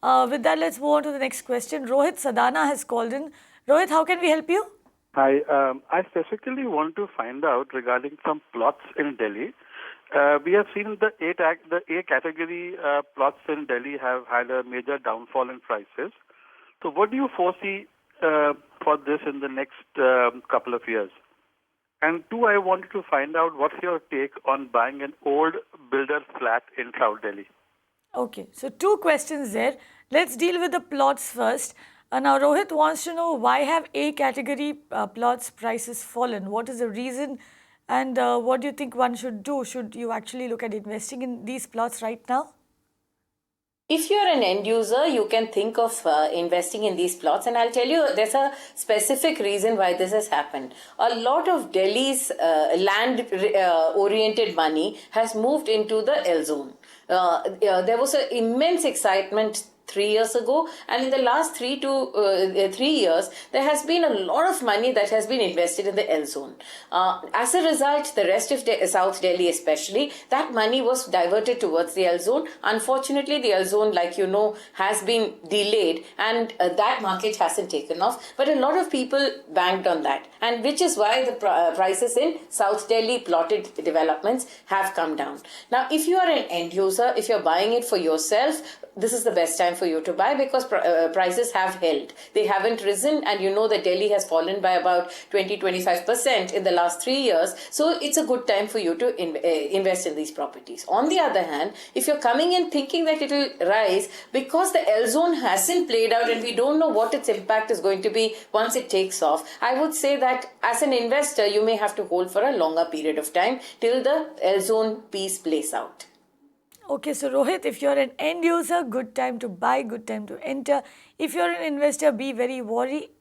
With that, let's move on to the next question. Rohit Sadana has called in. Rohit, how can we help you? Hi, I specifically want to find out regarding some plots in Delhi. We have seen the A category plots in Delhi have had a major downfall in prices. So what do you foresee for this in the next couple of years? And two, I wanted to find out what's your take on buying an old builder flat in South Delhi? Okay, so two questions there. Let's deal with the plots first. Now, Rohit wants to know, why have A category plots prices fallen? What is the reason, and what do you think one should do? Should you actually look at investing in these plots right now? If you're an end user, you can think of investing in these plots. And I'll tell you, there's a specific reason why this has happened. A lot of Delhi's land-oriented money has moved into the L zone. There was an immense excitement 3 years ago, and in the last 3 years there has been a lot of money that has been invested in the L zone. As a result, the rest of South Delhi especially, that money was diverted towards the L zone. Unfortunately, the L zone, like you know, has been delayed, and that market hasn't taken off, but a lot of people banked on that, and which is why the prices in South Delhi plotted developments have come down. Now, if you are an end user, if you're buying it for yourself, this is the best time for you to buy, because prices have held. They haven't risen, and you know that Delhi has fallen by about 20-25% in the last 3 years. So it's a good time for you to invest in these properties. On the other hand, if you're coming in thinking that it will rise, because the L zone hasn't played out and we don't know what its impact is going to be once it takes off, I would say that as an investor, you may have to hold for a longer period of time till the L zone piece plays out. Okay, so Rohit, if you're an end user, good time to buy, good time to enter. If you're an investor, be very wary.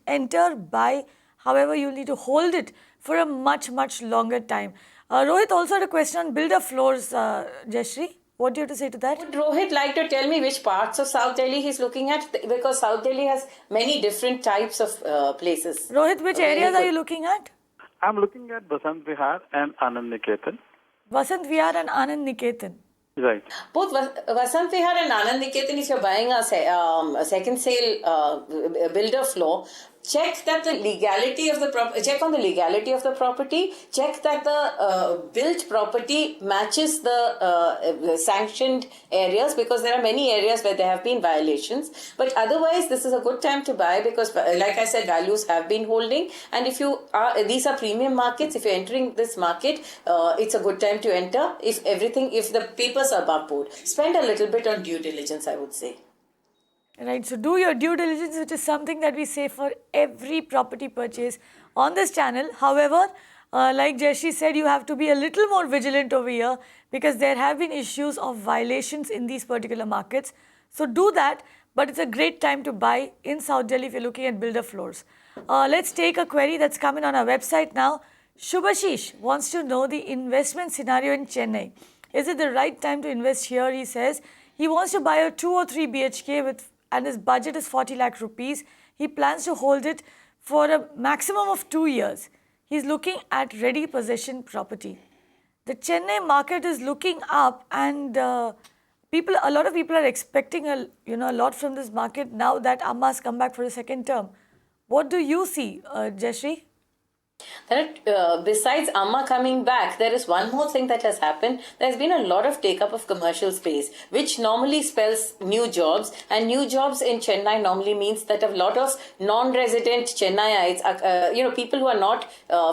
Enter, buy. However, you'll need to hold it for a much, much longer time. Rohit also had a question on builder floors, Jayashree. What do you have to say to that? Would Rohit like to tell me which parts of South Delhi he's looking at? Because South Delhi has many different types of places. Rohit, which areas are you looking at? I'm looking at Basant Vihar and Anand Niketan. Vasant Vihar and Anand Niketan. Right. Both Vasant Vihar and Anand Niketan, if you're buying a second sale builder floor, check that the legality of the check on the legality of the property. Check that the built property matches the sanctioned areas, because there are many areas where there have been violations. But otherwise, this is a good time to buy, because, like I said, values have been holding. And if you are, these are premium markets. If you're entering this market, it's a good time to enter. If the papers are above board, spend a little bit on due diligence, I would say. Right, so do your due diligence, which is something that we say for every property purchase on this channel. However, like Jayashree said, you have to be a little more vigilant over here, because there have been issues of violations in these particular markets. So do that, but it's a great time to buy in South Delhi if you're looking at builder floors. Let's take a query that's coming on our website now. Shubhashish wants to know the investment scenario in Chennai. Is it the right time to invest here? He says he wants to buy a 2 or 3 BHK and his budget is 40 lakh rupees. He plans to hold it for a maximum of 2 years. He's looking at ready possession property. The Chennai market is looking up, and a lot of people are expecting a lot from this market now that Amma's come back for a second term. What do you see, Jayashree? Besides Amma coming back, there is one more thing that has happened. There's been a lot of take-up of commercial space, which normally spells new jobs. And new jobs in Chennai normally means that a lot of non-resident Chennaiites, people who are not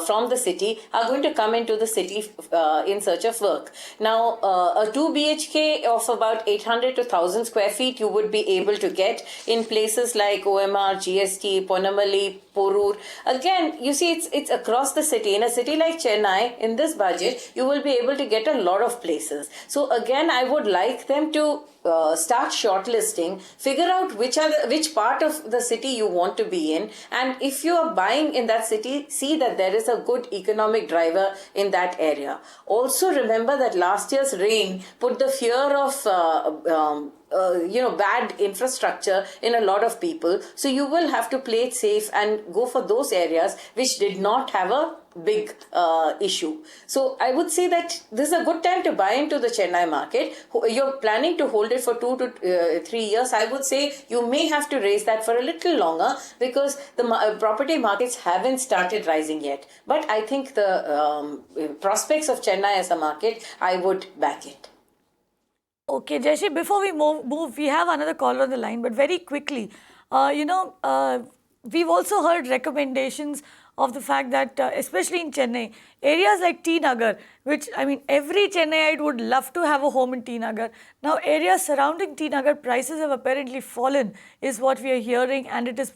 from the city, are going to come into the city in search of work. Now, a 2 BHK of about 800 to 1,000 square feet, you would be able to get in places like OMR, GST, Ponnamalli, Porur. Again, you see, it's across the city. In a city like Chennai, in this budget, you will be able to get a lot of places. So again, I would like them to start shortlisting, figure out which part of the city you want to be in, and if you are buying in that city, see that there is a good economic driver in that area. Also remember that last year's rain put the fear of bad infrastructure in a lot of people. So you will have to play it safe and go for those areas which did not have a big issue. So I would say that this is a good time to buy into the Chennai market. You're planning to hold it for 2 to 3 years. I would say you may have to raise that for a little longer because the property markets haven't started rising yet. But I think the prospects of Chennai as a market, I would back it. Okay, Jayashree, before we move, we have another caller on the line, but very quickly, we've also heard recommendations of the fact that, especially in Chennai, areas like T Nagar, which, I mean, every Chennaiite would love to have a home in T Nagar. Now, areas surrounding T Nagar, prices have apparently fallen, is what we are hearing, and it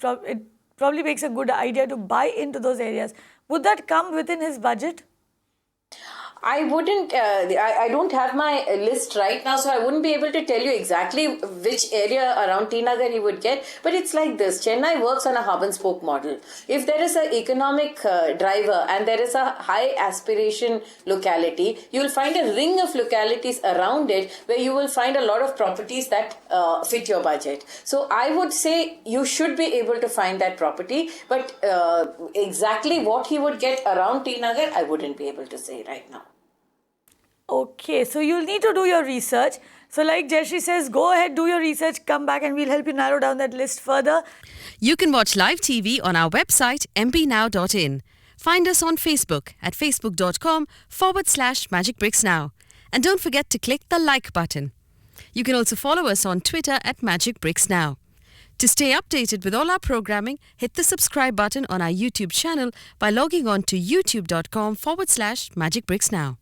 probably makes a good idea to buy into those areas. Would that come within his budget? I wouldn't, I don't have my list right now, so I wouldn't be able to tell you exactly which area around T Nagar he would get. But it's like this, Chennai works on a hub and spoke model. If there is an economic driver and there is a high aspiration locality, you'll find a ring of localities around it where you will find a lot of properties that fit your budget. So I would say you should be able to find that property, but exactly what he would get around T Nagar, I wouldn't be able to say right now. Okay, so you'll need to do your research. So like Jayashree says, go ahead, do your research, come back and we'll help you narrow down that list further. You can watch live TV on our website mpnow.in. Find us on Facebook at facebook.com/magicbricksnow. And don't forget to click the like button. You can also follow us on Twitter at magicbricksnow. To stay updated with all our programming, hit the subscribe button on our YouTube channel by logging on to youtube.com/magicbricksnow.